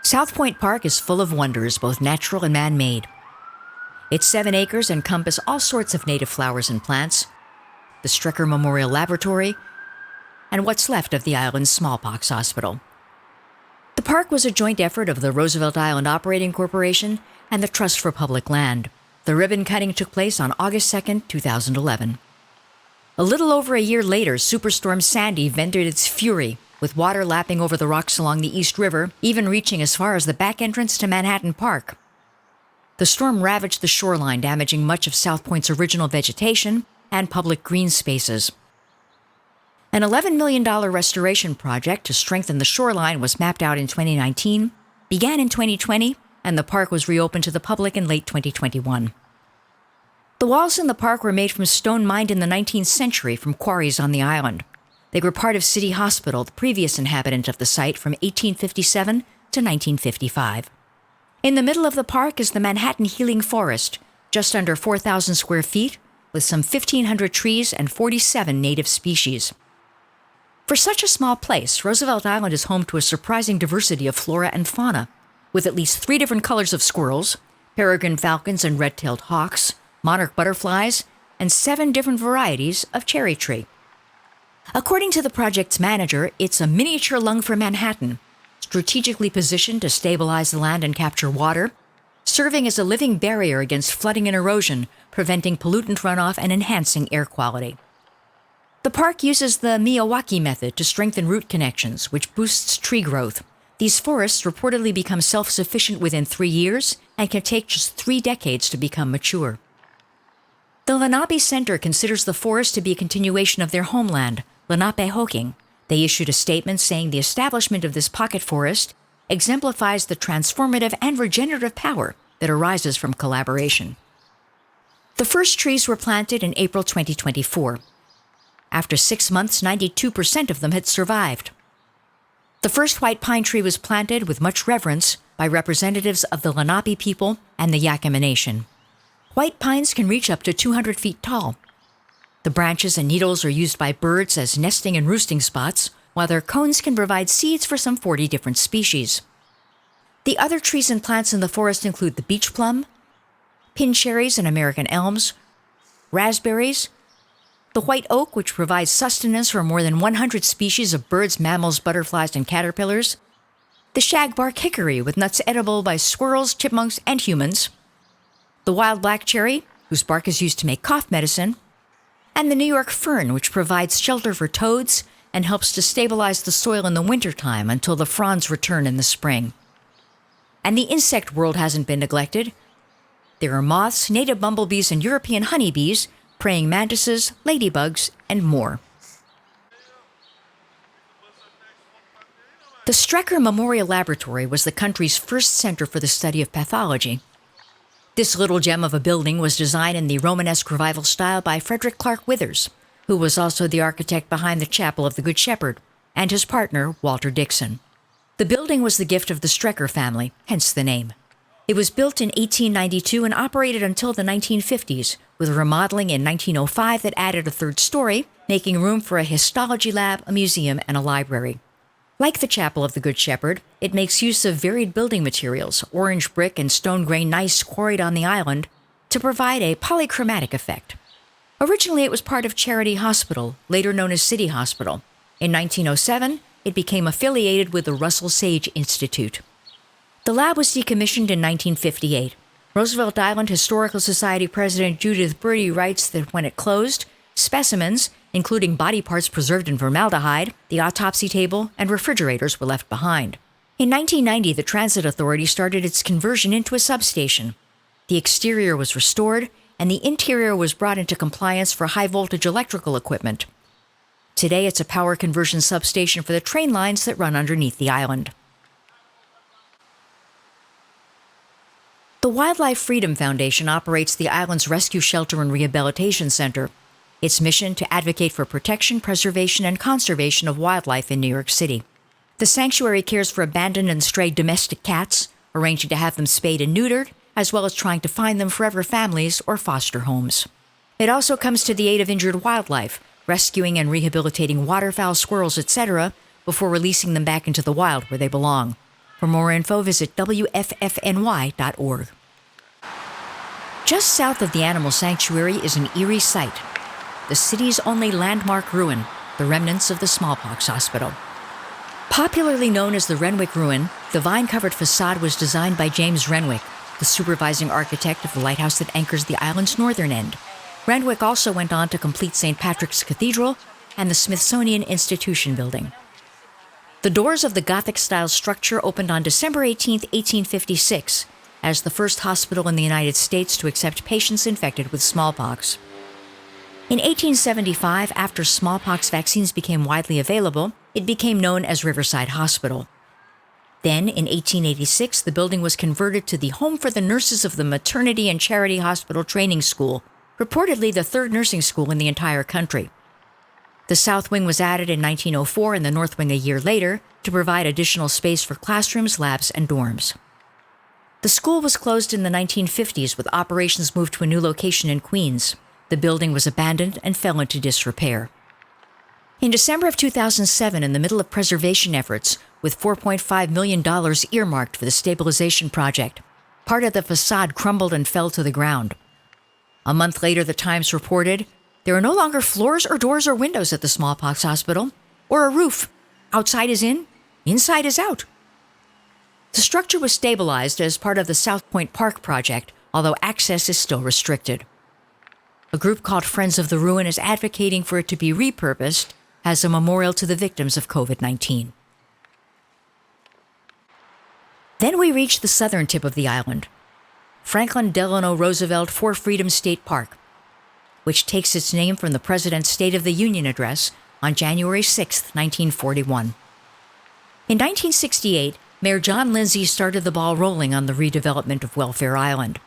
South Point Park is full of wonders, both natural and man-made. Its 7 acres encompass all sorts of native flowers and plants, the Strecker Memorial Laboratory, and what's left of the island's smallpox hospital. The park was a joint effort of the Roosevelt Island Operating Corporation and the Trust for Public Land. The ribbon cutting took place on August 2, 2011. A little over a year later, Superstorm Sandy vented its fury, with water lapping over the rocks along the East River, even reaching as far as the back entrance to Manhattan Park. The storm ravaged the shoreline, damaging much of South Point's original vegetation and public green spaces. An $11 million restoration project to strengthen the shoreline was mapped out in 2019, began in 2020, and the park was reopened to the public in late 2021. The walls in the park were made from stone mined in the 19th century from quarries on the island. They were part of City Hospital, the previous inhabitant of the site, from 1857 to 1955. In the middle of the park is the Manhattan Healing Forest, just under 4,000 square feet, with some 1,500 trees and 47 native species. For such a small place, Roosevelt Island is home to a surprising diversity of flora and fauna, with at least 3 different colors of squirrels, peregrine falcons and red-tailed hawks, monarch butterflies, and 7 different varieties of cherry tree. According to the project's manager, it's a miniature lung for Manhattan, strategically positioned to stabilize the land and capture water, serving as a living barrier against flooding and erosion, preventing pollutant runoff and enhancing air quality. The park uses the Miyawaki method to strengthen root connections, which boosts tree growth. These forests reportedly become self-sufficient within 3 years and can take just 3 decades to become mature. The Lenape Center considers the forest to be a continuation of their homeland, Lenapehoking. They issued a statement saying the establishment of this pocket forest exemplifies the transformative and regenerative power that arises from collaboration. The first trees were planted in April 2024. After 6 months, 92% of them had survived. The first white pine tree was planted with much reverence by representatives of the Lenape people and the Yakima Nation. White pines can reach up to 200 feet tall. The branches and needles are used by birds as nesting and roosting spots, while their cones can provide seeds for some 40 different species. The other trees and plants in the forest include the beech plum, pin cherries and American elms, raspberries, the white oak, which provides sustenance for more than 100 species of birds, mammals, butterflies, and caterpillars, the shagbark hickory, with nuts edible by squirrels, chipmunks, and humans, the wild black cherry, whose bark is used to make cough medicine, and the New York fern, which provides shelter for toads and helps to stabilize the soil in the wintertime until the fronds return in the spring. And the insect world hasn't been neglected. There are moths, native bumblebees, and European honeybees, praying mantises, ladybugs, and more. The Strecker Memorial Laboratory was the country's first center for the study of pathology. This little gem of a building was designed in the Romanesque Revival style by Frederick Clark Withers, who was also the architect behind the Chapel of the Good Shepherd, and his partner, Walter Dixon. The building was the gift of the Strecker family, hence the name. It was built in 1892 and operated until the 1950s, with remodeling in 1905 that added a 3rd story, making room for a histology lab, a museum, and a library. Like the Chapel of the Good Shepherd, it makes use of varied building materials, orange brick and stone grain gneiss quarried on the island, to provide a polychromatic effect. Originally, it was part of Charity Hospital, later known as City Hospital. In 1907, it became affiliated with the Russell Sage Institute. The lab was decommissioned in 1958. Roosevelt Island Historical Society President Judith Birdie writes that when it closed, specimens, including body parts preserved in formaldehyde, the autopsy table, and refrigerators were left behind. In 1990, the Transit Authority started its conversion into a substation. The exterior was restored, and the interior was brought into compliance for high-voltage electrical equipment. Today, it's a power conversion substation for the train lines that run underneath the island. The Wildlife Freedom Foundation operates the island's Rescue Shelter and Rehabilitation Center. Its mission to advocate for protection, preservation, and conservation of wildlife in New York City. The sanctuary cares for abandoned and stray domestic cats, arranging to have them spayed and neutered, as well as trying to find them forever families or foster homes. It also comes to the aid of injured wildlife, rescuing and rehabilitating waterfowl, squirrels, etc., before releasing them back into the wild where they belong. For more info, visit WFFNY.org. Just south of the animal sanctuary is an eerie sight, the city's only landmark ruin, the remnants of the smallpox hospital. Popularly known as the Renwick Ruin, the vine-covered facade was designed by James Renwick, the supervising architect of the lighthouse that anchors the island's northern end. Renwick also went on to complete St. Patrick's Cathedral and the Smithsonian Institution building. The doors of the Gothic-style structure opened on December 18, 1856, as the first hospital in the United States to accept patients infected with smallpox. In 1875, after smallpox vaccines became widely available, it became known as Riverside Hospital. Then, in 1886, the building was converted to the home for the nurses of the Maternity and Charity Hospital Training School, reportedly the third nursing school in the entire country. The south wing was added in 1904 and the north wing a year later to provide additional space for classrooms, labs, and dorms. The school was closed in the 1950s with operations moved to a new location in Queens. The building was abandoned and fell into disrepair. In December of 2007, in the middle of preservation efforts, with $4.5 million earmarked for the stabilization project, part of the facade crumbled and fell to the ground. A month later, the Times reported, "There are no longer floors or doors or windows at the smallpox hospital, or a roof. Outside is in, inside is out." The structure was stabilized as part of the South Point Park project, although access is still restricted. A group called Friends of the Ruin is advocating for it to be repurposed as a memorial to the victims of COVID-19. Then we reach the southern tip of the island, Franklin Delano Roosevelt Four Freedoms State Park, which takes its name from the President's State of the Union address on January 6, 1941. In 1968, Mayor John Lindsay started the ball rolling on the redevelopment of Welfare Island.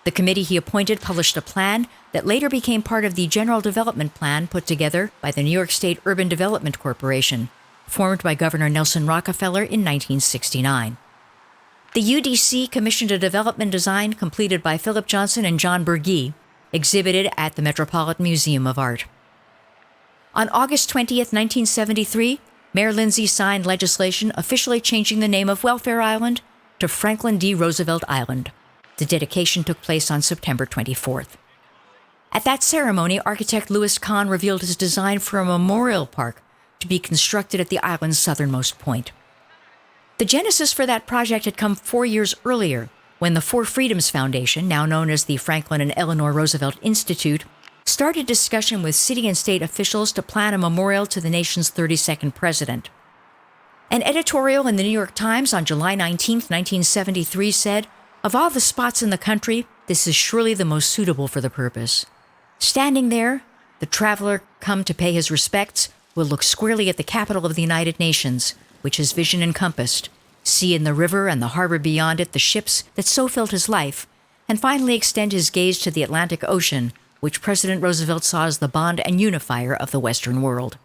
The committee he appointed published a plan that later became part of the General Development Plan put together by the New York State Urban Development Corporation, formed by Governor Nelson Rockefeller in 1969. The UDC commissioned a development design completed by Philip Johnson and John Berge, exhibited at the Metropolitan Museum of Art. On August 20, 1973, Mayor Lindsay signed legislation officially changing the name of Welfare Island to Franklin D. Roosevelt Island. The dedication took place on September 24th. At that ceremony, architect Louis Kahn revealed his design for a memorial park to be constructed at the island's southernmost point. The genesis for that project had come 4 years earlier, when the Four Freedoms Foundation, now known as the Franklin and Eleanor Roosevelt Institute, started discussion with city and state officials to plan a memorial to the nation's 32nd president. An editorial in the New York Times on July 19, 1973 said, "Of all the spots in the country, this is surely the most suitable for the purpose. Standing there, the traveler come to pay his respects will look squarely at the capital of the United Nations, which his vision encompassed, see in the river and the harbor beyond it the ships that so filled his life, and finally extend his gaze to the Atlantic Ocean, which President Roosevelt saw as the bond and unifier of the Western world."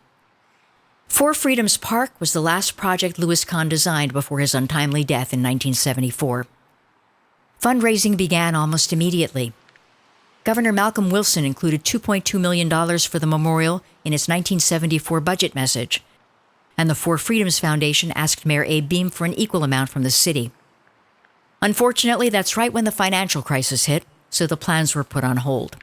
Four Freedoms Park was the last project Louis Kahn designed before his untimely death in 1974. Fundraising began almost immediately. Governor Malcolm Wilson included $2.2 million for the memorial in its 1974 budget message, and the Four Freedoms Foundation asked Mayor Abe Beame for an equal amount from the city. Unfortunately, that's right when the financial crisis hit, so the plans were put on hold.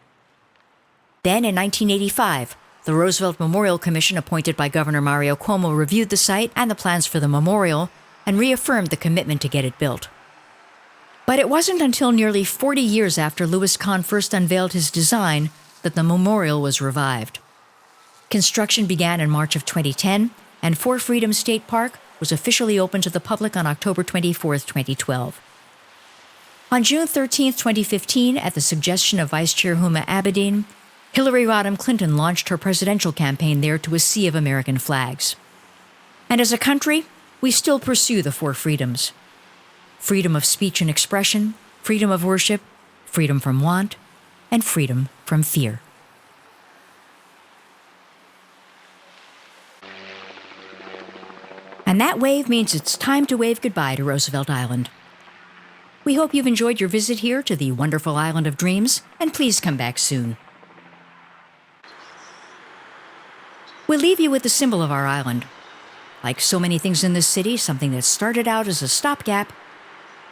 Then, in 1985, the Roosevelt Memorial Commission appointed by Governor Mario Cuomo reviewed the site and the plans for the memorial and reaffirmed the commitment to get it built. But it wasn't until nearly 40 years after Louis Kahn first unveiled his design that the memorial was revived. Construction began in March of 2010, and Four Freedoms State Park was officially opened to the public on October 24, 2012. On June 13, 2015, at the suggestion of Vice Chair Huma Abedin, Hillary Rodham Clinton launched her presidential campaign there to a sea of American flags. And as a country, we still pursue the four freedoms: freedom of speech and expression, freedom of worship, freedom from want, and freedom from fear. And that wave means it's time to wave goodbye to Roosevelt Island. We hope you've enjoyed your visit here to the wonderful island of dreams, and please come back soon. We'll leave you with the symbol of our island. Like so many things in this city, something that started out as a stopgap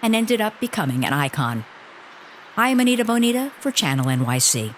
and ended up becoming an icon. I'm Anita Bonita for Channel NYC.